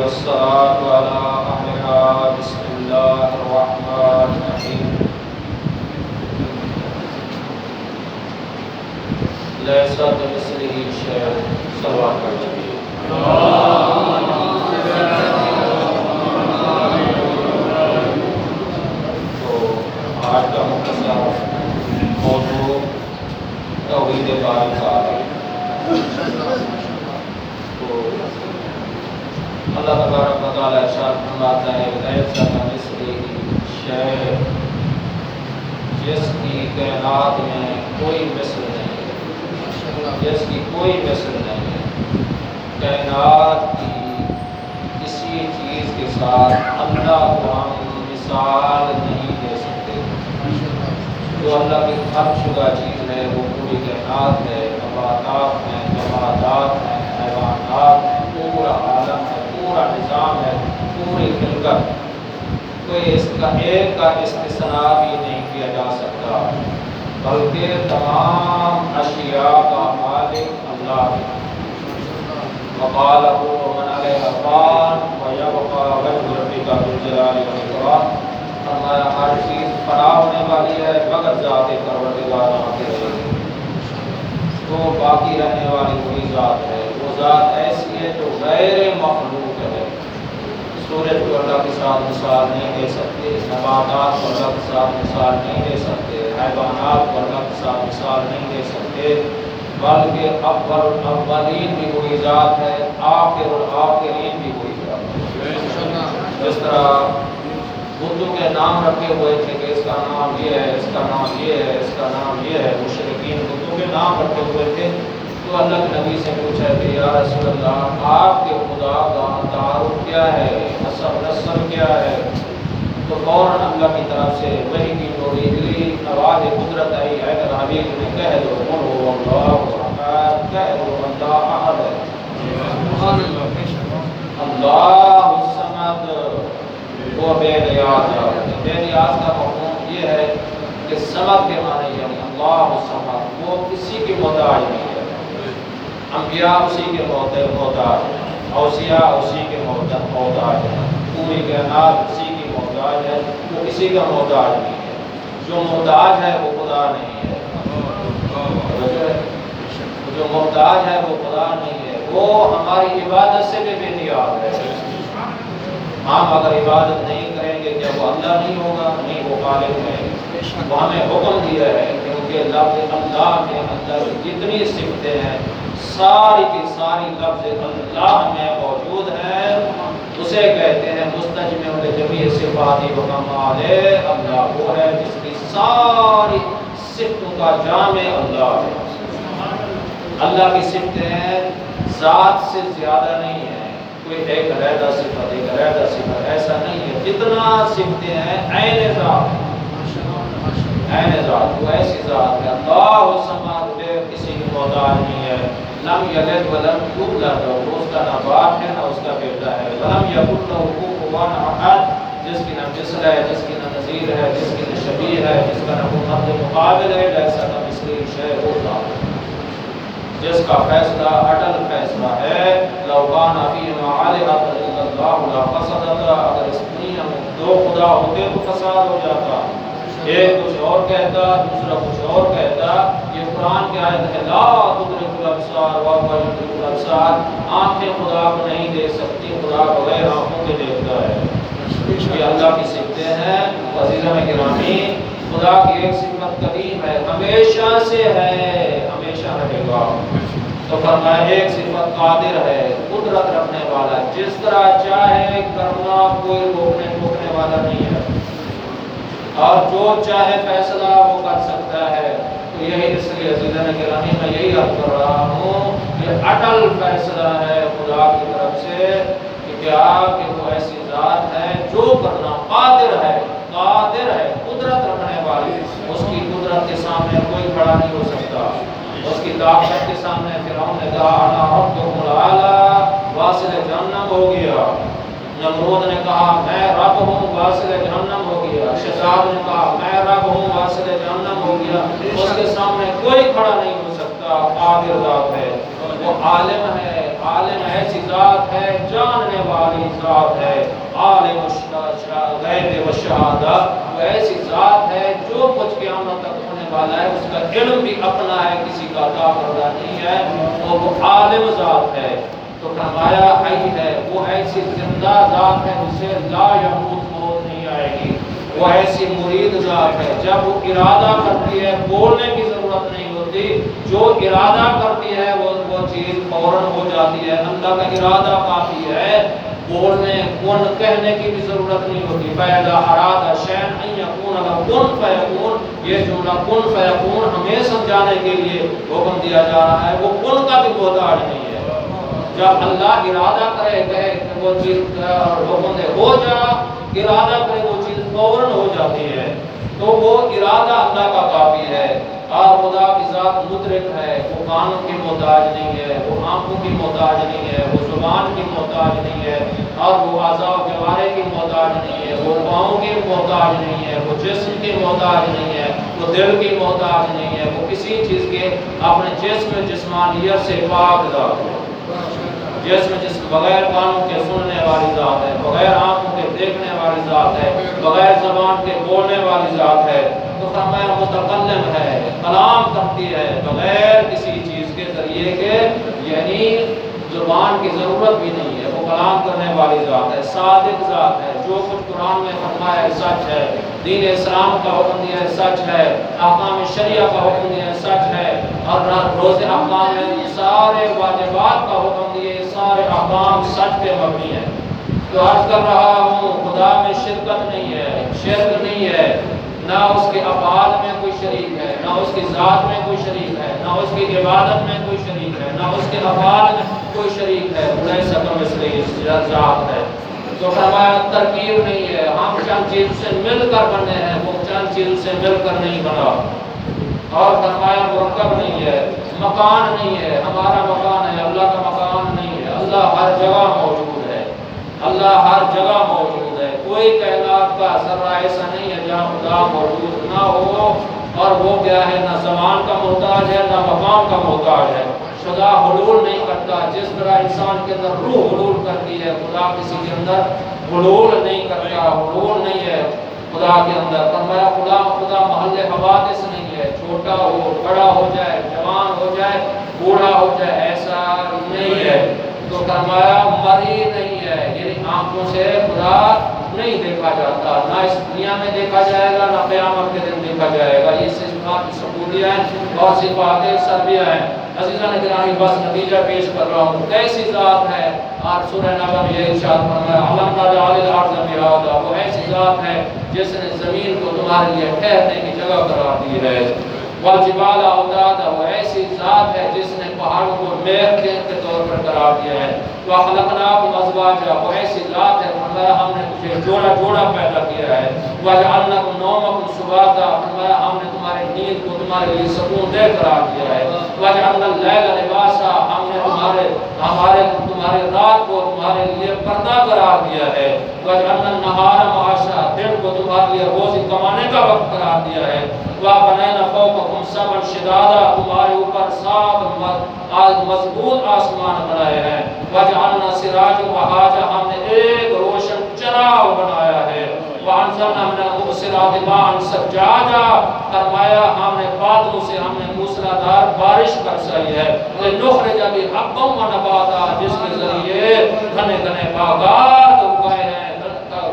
والصلاة على أهلها بسم الله الرحمن الرحيم ليس كمثله شيء صلوات النبي تو آج کا مختصر موضوع توحید باری کا ہے۔ تو اللہ تبارک و تعالیٰ ارشاد فرماتا ہے لیس کمثلہ شیء، جس کی کائنات میں کوئی مثل نہیں ہے، جس کی کوئی مثل نہیں ہے۔ کائنات کی کسی چیز کے ساتھ اللہ کو ہم مثال نہیں دے سکتے۔ جو اللہ کی خلق شدہ چیز ہے وہ پوری کائنات ہے، نباتات ہیں، جمادات ہیں، حیوانات ہیں، پورا عالم ہے، پورا نظام ہے، پوری خلقت، کوئی اس کا ایک کا استثناء بھی نہیں کیا جا سکتا، بلکہ تمام اشیاء کا مالک اللہ ہے۔ وقال من علیہ فان ویبقى وجہ ربک ذو الجلال والاکرام، فرمایا ہر چیز فنا ہونے والی ہے مگر ذات پروردگار باقی رہے گی۔ تو باقی رہنے والی وہی ذات ہے، وہ ذات ایسی ہے جو غیر مخلوق ہے۔ سورج کو اللہ کے ساتھ مثال نہیں دے سکتے، نباتات کو اللہ کے ساتھ مثال نہیں دے سکتے، حیوانات کو اللہ کے ساتھ مثال نہیں دے سکتے، بلکہ اول الاولین بھی وہی ذات ہے، آخر الآخرین بھی وہی ذات ہے۔ جس طرح بتوں کے نام رکھے ہوئے تھے کہ اس کا نام یہ ہے، اس کا نام یہ ہے، اس کا نام یہ ہے، مشرکین بتوں کے نام رکھے ہوئے تھے، تو اللہ کے نبی سے پوچھا کہ یا رسول اللہ آپ کے خدا کا تعارف کیا ہے، نسب کیا ہے؟ تو فوراً اللہ کی طرف سے وحی کی توحیدی آواز قدرت آئی، اے حبیب نے کہہ دو قل هو اللہ احد، کہہ دو اللہ احد ہے، اللہ الصمد، وہ بے نیاز ہے۔ بے نیاز کا مفہوم یہ ہے کہ صمد کے معنی یعنی اللہ الصمد، وہ کسی کی محتاج نہیں ہے۔ انبیاء اسی کے محتاج ہیں، اوصیاء اسی کے محتاج ہیں، پوری کائنات اسی کی محتاج ہے، وہ کسی کا محتاج نہیں ہے۔ جو محتاج ہے وہ خدا نہیں ہے، جو محتاج ہے وہ خدا نہیں ہے، وہ ہماری عبادت سے بھی بے نیاز ہے۔ ہم اگر عبادت نہیں کریں گے کیا وہ اللہ نہیں ہوگا؟ نہیں، وہ خالق ہے۔ وہ ہمیں حکم دیا ہے کیونکہ لفظ اللہ میں اللہ کی جتنی صفتیں ہیں ساری کی ساری لفظ اللہ میں موجود ہیں، اسے کہتے ہیں مستجمع لجمیع صفات و کمال، اللہ وہ ہے جس کی ساری صفتوں کا جامع اللہ ہے۔ اللہ کی صفتیں ذات سے زیادہ نہیں ہیں، کوئی ایک علیحدہ صفت ایک علیحدہ صفت ایسا نہیں ہے، جتنا صفتیں ہیں عین ذات، عین ذات، وہ ایسی ذات ہے۔ اللہ الصمد، بے کسی کی محتاج نہیں ہے، لم یلد ولم یولد، اس کا نہ باپ ہے نہ اس کا بیٹا ہے، ولم یکن لہ کفوا احد، جس کی نہ مثل ہے، جس کی نہ نظیر ہے، جس کی نہ شبیہ ہے، جس کا نہ کوئی مقابل ہے، لیس کمثلہ شیء، وہ ذات جس کا فیصلہ اٹل فیصلہ ہے۔ لو کان فیہما آلہۃ الا اللہ لفسدتا، اگر اس دنیا میں دو خدا ہوتے تو فساد ہو جاتا، ایک کچھ اور کہتا دوسرا کچھ اور کہتا۔ یہ قرآن کی آیت ہے لا تدرک الابصار وهو یدرک الابصار، آنکھیں خدا کو نہیں دیکھ سکتی، خدا بغیر آنکھوں کے دیکھتا ہے۔ یہ اللہ کی صفتیں ہیں۔ عزیزان گرامی، خدا کی ایک صفت قدیم ہے، ہمیشہ سے ہے، ہمیشہ رہے گا۔ تو فرمایا ایک صفت قادر ہے، قدرت رکھنے والا، جس طرح چاہے کرنا، کوئی روکنے ٹوکنے والا نہیں ہے، اور جو چاہے فیصلہ وہ کر سکتا ہے۔ تو یہی اس لیے عزیزان گرامی میں یہی عرض کر رہا ہوں کہ اٹل فیصلہ ہے خدا کی طرف سے کہ کیا کہ وہ ایسی ذات ہے جو کرنا قادر ہے، قادر ہے، قدرت رکھنے والی، اس کی قدرت کے سامنے کوئی کھڑا نہیں ہو سکتا، اس کی طاقت کے سامنے فرعون نے کہا انا ربکم الاعلی، واصل جہنم ہو گیا۔ نمرود نے کہا میں رب ہوں، واصل جہنم ہو گیا۔ شداد نے کہا میں رب ہوں، واصل جہنم ہو گیا۔ اس کے سامنے کوئی کھڑا نہیں ہو سکتا، قادر ذات ہے، وہ عالم ہے، عالم ایسی ذات ہے، جاننے والی ذات ہے، عالم الغیب و شہادت، وہ ایسی ذات ہے جو کچھ قیامت تک ہونے والا ہے اس کا علم بھی اپنا ہے، کسی کا عطا کردہ نہیں ہے، اور وہ عالم ذات ہے۔ تو فرمایا حی ہے، وہ ایسی زندہ ذات ہے جسے لا یموت، موت نہیں آئے گی، وہ ایسی مرید ذات ہے، جب وہ ارادہ کرتی ہے بولنے کی ضرورت نہیں ہوتی، جو ارادہ کرتی ہے وہ چیز فوراً ہو جاتی ہے، اللہ کا ارادہ کافی ہے، بولنے کن کہنے کی بھی ضرورت نہیں ہوتی۔ فَإِذَا أَرَادَ شَيْئًا أَن يَقُولَ لَهُ كُن فَيَكُونُ، یہ جملہ کن فیکون ہمیں سمجھانے کے لیے حکم دیا جا رہا ہے، وہ کن کا بھی محتاج نہیں ہے۔ جب اللہ ارادہ کرے کہے کہ وہ چیز حکم دے ہو جا، ارادہ کرے وہ چیز فوراً ہو جاتی ہے، تو وہ ارادہ اللہ کا کافی ہے۔ اور خدا کی ذات مدرک ہے، وہ کانوں کی محتاج نہیں ہے، وہ آنکھوں کی محتاج نہیں ہے، وہ زبان کی محتاج نہیں ہے، اور وہ اعضاء و جوارے کی محتاج نہیں ہے، وہ پاؤں کی محتاج نہیں ہے، وہ جسم کی محتاج نہیں ہے، وہ دل کی محتاج نہیں ہے، وہ کسی چیز کے اپنے جسم جسمانیت سے پاک ذات ہے، جسم بغیر کانوں کے سننے والی ذات ہے، بغیر آنکھوں کے دیکھنے والی ذات ہے، بغیر زبان کے بولنے والی ذات ہے۔ تو فرمایا متکلم ہے، کلام کرتی ہے بغیر کسی چیز کے ذریعے کے، یعنی زبان کی ضرورت بھی نہیں ہے، وہ کلام کرنے والی ذات ہے، صادق ذات ہے، جو کچھ قرآن میں فرمایا ہے سچ ہے، دین اسلام کا حکم دیا ہے سچ ہے، احکام شریعہ کا حکم دیا ہے سچ ہے، اور روز احکام میں سارے واجبات کا حکم دیے، سارے احکام سچ پہ مبنی ہیں۔ تو عرض کر رہا ہوں خدا میں شرکت نہیں ہے، شرک نہیں ہے، نہ اس کے افعال میں کوئی شریک ہے، نہ اس کی ذات میں کوئی شریک ہے، نہ اس کی عبادت میں کوئی شریک ہے، نہ اس کے افعال میں کوئی شریک ہے، لیس کمثلہ ذات ہے۔ تو فرمایا ترکیب نہیں ہے، ہم چند چیز سے مل کر بنے ہیں، وہ چند چیز سے مل کر نہیں بنا۔ اور فرمایا مرکب نہیں ہے، مکان نہیں ہے، ہمارا مکان ہے، اللہ کا مکان نہیں ہے، اللہ ہر جگہ موجود ہے، اللہ ہر جگہ موجود ہے، کوئی کائنات کا ذرہ ایسا نہیں ہے جہاں خدا موجود نہ ہو، اور وہ کیا ہے، نہ زمان کا محتاج ہے، نہ مقام کا محتاج ہے۔ خدا حلول نہیں کرتا، جس طرح انسان کے اندر روح حلول کرتی ہے، خدا کسی کے اندر حلول نہیں کرتا، حلول نہیں ہے خدا کے اندر۔ فرمایا خدا محل حوادث نہیں ہے، چھوٹا ہو، بڑا ہو جائے، جوان ہو جائے، بوڑھا ہو جائے، ایسا نہیں ہے۔ تو فرمایا مری نہیں ہے، یعنی آنکھوں سے خدا نہیں دیکھا جاتا، نہ اس دنیا میں دیکھا جائے گا، نہ قیامت کے دن دیکھا جائے گا۔ یہ صفات ثبوتیہ ہیں اور صفات سلبیہ ہیں۔ عزیزان گرامی، بس نتیجہ پیش کر رہا ہوں، کیسی ذات ہے؟ اور سورہ نبا میں یہ ارشاد فرمایا علم نجعل الارض مہادا، وہ ایسی ذات ہے جس نے زمین کو تمہارے لیے ٹھہرنے کی جگہ قرار دی ہے۔ والجبال اوتادا، وہ ایسی ذات ہے جس نے پہاڑوں کو میخ کے طور پر قرار دیا ہے۔ وخلقناکم ازواجا، وہ ایسی ذات ہے فرمایا ہم نے تجھے جوڑا جوڑا پیدا کیا ہے۔ وجعلناکم نومکم سباتا، فرمایا ہم نے تمہاری نیند کو تمہارے لیے سکون دہ قرار دیا ہے۔ وجعلنا اللیل لباسا، ہم نے تمہارے رات کو تمہارے لیے پردہ قرار دیا ہے۔ وجعلنا النہار معاشا، دن کو تمہارے لیے روزی کمانے کا وقت قرار دیا ہے۔ وَبَنَيْنَا فَوْقَكُمْ سَبْعًا شِدَادًا، تمہارے اوپر 7 مضبوط آسمان بنائے ہیں۔ وَجَعَلْنَا سِرَاجًا وَهَاجًا، ہم نے ایک روشن چراغ بنایا ہے۔ وَأَنزَلْنَا مِنَ الْمُعْصِرَاتِ مَاءً ثَجَّاجًا، فرمایا ہم نے بادلوں سے ہم نے موسلادھار بارش برسائی ہے۔ لِنُخْرِجَ بِهِ حَبًّا وَنَبَاتًا، جس کے ذریعے گھنے گھنے باغات اگائے ہیں،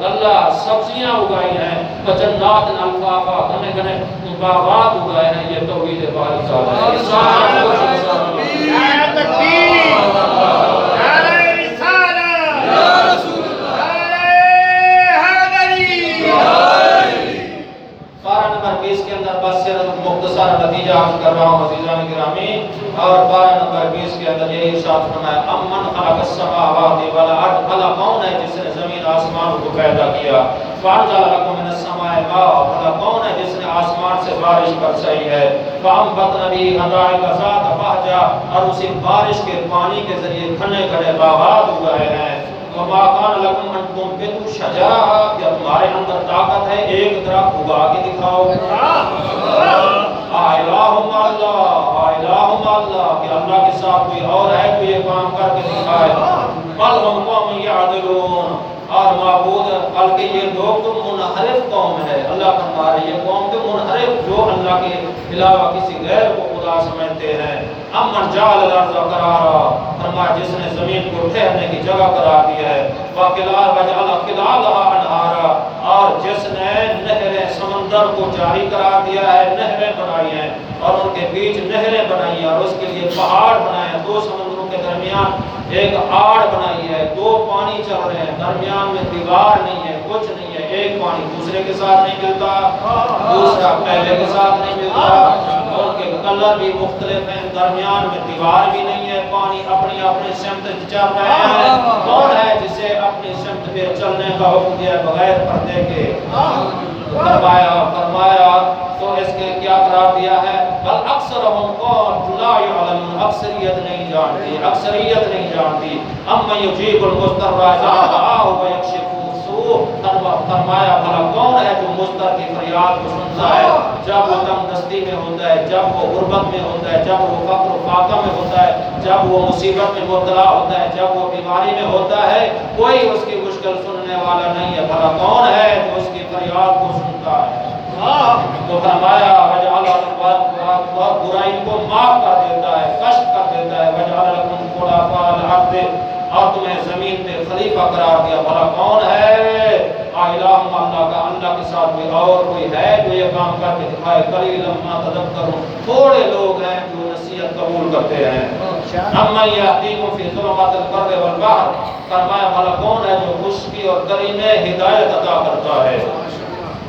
غلہ سبزیاں اگائی ہیں، وجنات الفافا، گھنے گھنے باغات اگائے ہیں۔ یہ توحید باری تعالیٰ ہے۔ نعرہ تکبیر، نعرہ رسالت، یا رسول اللہ، نعرہ حیدری۔ پارہ نمبر 20 کے اندر بس صرف مختصر نتیجہ عرض کر رہا ہوں عزیزان گرامی، اور پارہ نمبر 20 کے اندر یہی ارشاد فرمایا امن خلق السماوات والارض، بھلا کون ہے جس نے زمین آسمان کو پیدا کیا؟ فانزل لکم من السماء ماء، بھلا کون ہے جس نے آسمان سے بارش برسائی ہے؟ فانبتنا به حدائق ذات بہجہ، اور اسی بارش کے پانی کے ذریعے گھنے گھنے باغات اگائے ہیں۔ وما كان لكم ان تنبتوا شجرها، کیا تمہارے اندر طاقت ہے ایک درخت اگا کے دکھاؤ؟ الہ مع اللہ، الہ مع اللہ، کہ اللہ کے ساتھ کوئی اور ہے جو یہ کام کر کے دکھائے؟ بل ہم قوم یعدلون، یہ لوگ تو منحرف قوم ہے. اللہ فرما رہے یہ قوم تو منحرف جو اللہ کے علاوہ کسی غیر کو خدا سمجھتے ہیں. امن جعل الارض قرارا فرمایا جس نے زمین کو ٹھہرنے کی جگہ قرار دیا ہے. وجعل خلالها انہارا اور جس نے نہریں سمندر کو جاری قرار دیا ہے, نہریں بنائی ہیں اور ان کے بیچ نہریں بنائی ہیں اور اس کے لیے پہاڑ بنائے ہیں. دو سمندروں کے درمیان ایک آڑ بنائی ہے, دو پانی چل رہے ہیں, درمیان میں دیوار نہیں ہے, کچھ نہیں ہے. ایک پانی دوسرے کے ساتھ نہیں ملتا, دوسرا پہلے کے ساتھ نہیں ملتا, ان کے کلر بھی مختلف ہیں, درمیان میں دیوار بھی نہیں ہے. پانی اپنی اپنی سمت چل رہے ہیں. کون ہے جسے اپنی سمت پہ چلنے کا حکم دیا بغیر پردے کے؟ فرمایا تو اس کے کیا قرار دیا ہے؟ بل اکثرهم قوم لا يعلمون, اکثریت نہیں جانتی, اکثریت نہیں جانتی. اما یجیب المضطر اذا دعاه ویکشف السوء, فرمایا بھلا کون ہے جو مضطر کی فریاد کو سنتا ہے جب وہ تنگ دستی میں ہوتا ہے, جب وہ غربت میں ہوتا ہے, جب وہ فقر و فاقہ میں ہوتا ہے, جب وہ مصیبت میں مبتلا ہوتا ہے, جب وہ بیماری میں ہوتا ہے. کوئی اس کی مشکل سننے والا نہیں ہے. بھلا کون ہے جو اس کی فریاد کو سنتا ہے؟ تو فرمایا برائی کو معاف کر دیتا ہے, کشف کر دیتا ہے. وجعل لکم خلفاء الارض اور تمہیں زمین پہ خلیفہ قرار دیا. بھلا کون ہے؟ الہ اللہ کا, اللہ کے ساتھ کوئی اور کوئی ہے جو یہ کام کر کے دکھائے؟ قلیلا ما تذکرون, تھوڑے لوگ ہیں جو نصیحت قبول کرتے ہیں. اما یہدیکم فی ظلمات البر والبحر, فرمایا بھلا کون ہے جو خشکی اور گری میں ہدایت عطا کرتا ہے؟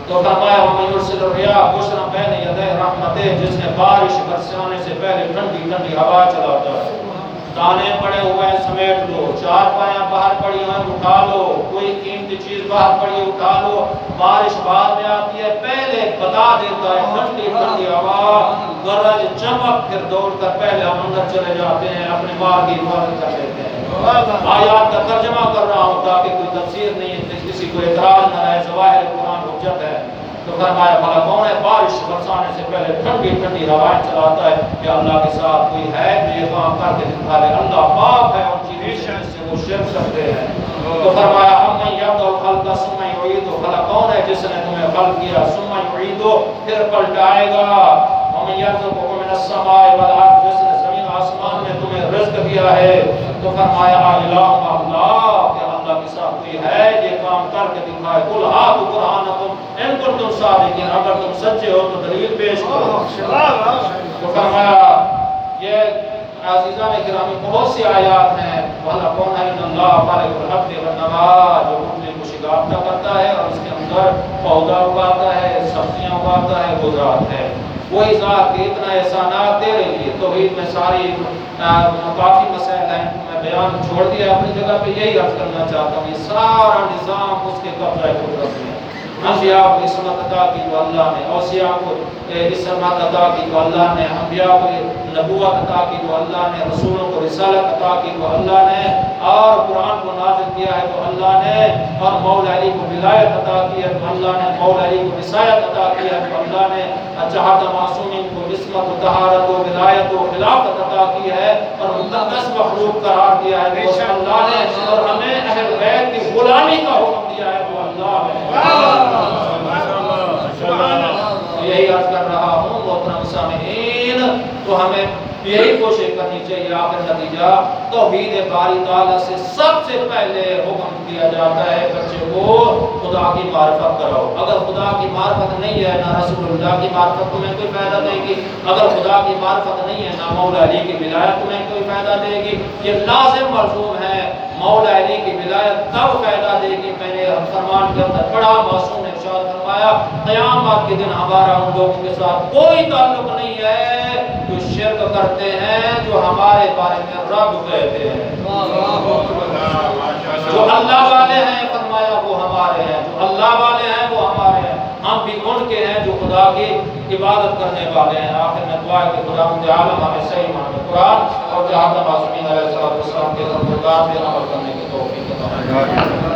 تو فرمایا وَمَن يُرْسِلُ الرِّيَاحَ بُشْرًا بَيْنَ يَدَيْ رَحْمَتِهِ, جس نے بارش برسانے سے پہلے ٹھنڈی ٹھنڈی ہوا چلاتا ہے. دانے پڑے ہوئے ہیں سمیٹ لو, چار پایاں باہر پڑی ہیں اٹھا لو, کوئی قیمتی چیز باہر پڑی ہے اٹھا لو. بارش بعد میں آتی ہے, پہلے بتا دیتا ہے ٹھنڈی ٹھنڈی ہوا, گرج چمک, پھر دوڑ کر پہلے ہم اندر چلے جاتے ہیں, اپنے مال کی حفاظت کر لیتے ہیں. آیات کا ترجمہ کر رہا ہوں تاکہ کوئی تفسیر نہیں, کسی کو اعتراض نہ رہے, ظواہر قرآن حجت ہے. تو فرمایا بھلا کون ہے بارش برسانے سے پہلے ٹھنڈی ٹھنڈی ہوائیں چلاتا ہے؟ کہ اللہ کے ساتھ کوئی ہے جو یہ کام کر کے دکھا دے؟ اللہ پاک ہے ان چیزوں سے وہ شرک کرتے ہیں. تو فرمایا امن یبدأ الخلق ثم یعیدہ, بھلا کون ہے جس نے تمہیں خلق کیا ثم یعیدہ پھر پلٹائے گا. ومن یرزقکم من السماء والارض, جس نے زمین آسمان میں تمہیں رزق دیا ہے. تو فرمایا الہ اللہ, کہ اللہ کے ساتھ کوئی ہے یہ کام کر کے دکھائے؟ قل ہاتوا برہانکم ان کنتم صادقین, اگر تم سچے ہو تو دلیل پیش کرو. تو فرمایا یہ عزیزان گرامی بہت سی آیات ہیں. بھلا کون ہے؟ ان اللہ خالق الحب والنوى, جو گٹلی کو شکافتہ کرتا ہے اور اس کے اندر پودا اگاتا ہے, سبزیاں اگاتا ہے, وہ ذات ہے. وہی ذات کے اتنا احسانات تیرے لیے. توحید میں ساری کافی مسائل ہیں, میں بیان چھوڑ دیا اپنی جگہ پہ. یہی عرض کرنا چاہتا ہوں یہ سارا نظام اس کے قبضہ قدرت میں. انبیاء کو عصمت عطا کی تو اللہ نے, اوصیاء کو عصمت عطا کی تو اللہ نے, انبیاء کو نبوت عطا کی تو اللہ نے, رسولوں کو رسالت عطا کی تو اللہ نے, اور قرآن کو نازل کیا ہے تو اللہ نے, اور مولا علی کو ولایت عطا کی ہے تو اللہ نے, مولا علی کو رسالت عطا کی ہے تو اللہ نے, چاہتا معصومین کو عصمت و طہارت و ولایت و خلافت عطا کی ہے اور مقدس مخلوق قرار دیا ہے تو اللہ نے, اور ہمیں اہل بیت کی غلامی کا حکم دیا ہے تو اللہ نے. یہی عرض کر رہا ہوں محترم سامعین, تو ہمیں یہی کوشش کرنی چاہیے. آخر نتیجہ توحید باری تعالیٰ سے سب سے پہلے حکم دیا جاتا ہے بچے کو خدا کی معرفت کرو. اگر خدا کی معرفت نہیں ہے, نہ رسول اللہ کی معرفت تمہیں کوئی فائدہ دے گی. اگر خدا کی معرفت نہیں ہے, نہ مولا علی کی ولایت تمہیں کوئی فائدہ دے گی. یہ لازم ملزوم ہے. مولا علی کی ولایت تب فائدہ دے گی, میں نے فرمان کے اندر بڑا معصوم نے ارشاد فرمایا, قیامت کے دن ہمارا ان لوگوں کے ساتھ کوئی تعلق نہیں ہے جو شرک کرتے ہیں, جو ہمارے بارے میں رب کہتے ہیں. جو اللہ والے ہیں فرمایا وہ ہمارے ہیں, جو اللہ والے ہیں وہ ہمارے ہیں, ہم بھی ان کے ہیں جو خدا کی عبادت کرنے والے ہیں. آخر میں دعا ہے کہ خداوند عالم ہمیں صحیح معنی قرآن اور جہاد معصومین علیہ السلام کے عمل کرنے کی توفیق عطا فرمائے.